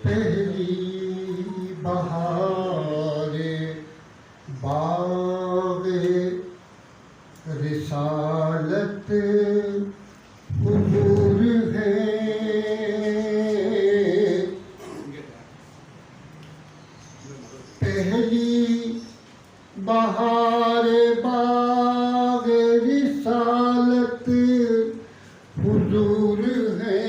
پہلی بہار باغ رسالت حضور ہے، پہلی بہار باغ رسالت حضور ہے،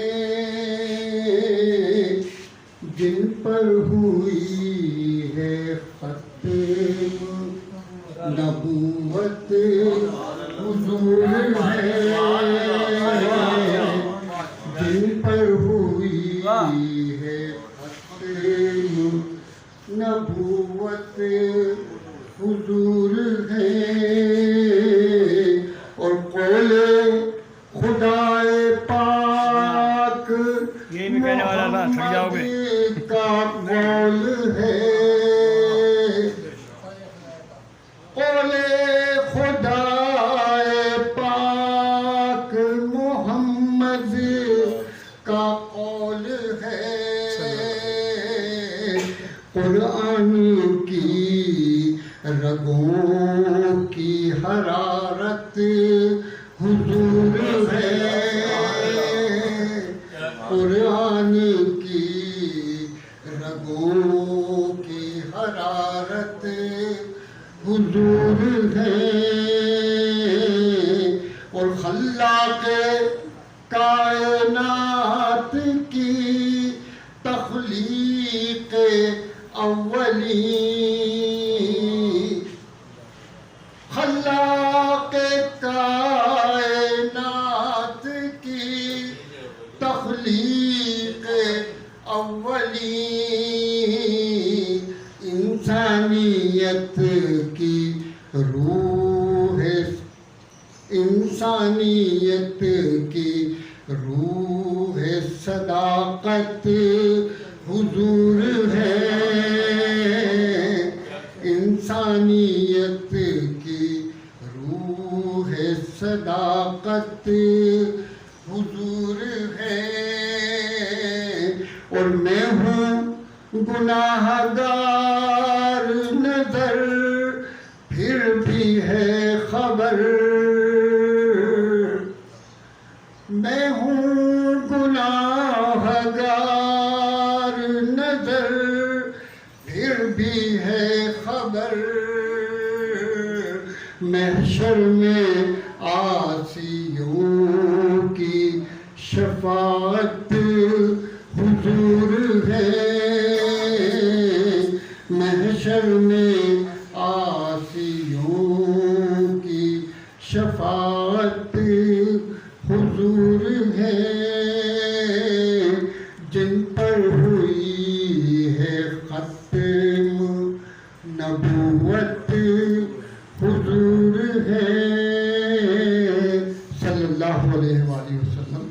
جن پر ہوئی ہے ختم نبوت حضور ہے، جن پر ہوئی ہے ختم نبوت حضور ہے، اور قول خدائے پاک یہی بھی کہنے والا تھا، تھک جاؤ گے کا قول ہے، قول خدائے پاک محمد کا قول ہے، قرآن کی رگوں کی حرارت حضور ہے، قرآن کی رگوں کی حرارت حضور ہے، اور خلاق کائنات کی تخلیق اولی، خلاق کائنات کی تخلیق اولی، انسانیت کی روح، انسانیت کی روح صداقت حضور ہے، انسانیت کی روح صداقت حضور ہے، اور میں ہوں گناہ گار نظر پھر بھی ہے خبر، میں ہوں گناہ گار نظر پھر بھی ہے خبر، محشر میں عاصیوں کی شفاعت حضور ہے، محشر میں عاصیوں کی شفاعت حضور ہے، جن پر ہوئی ہے ختم نبوت حضور ہے، صلی اللہ علیہ وآلہ وسلم۔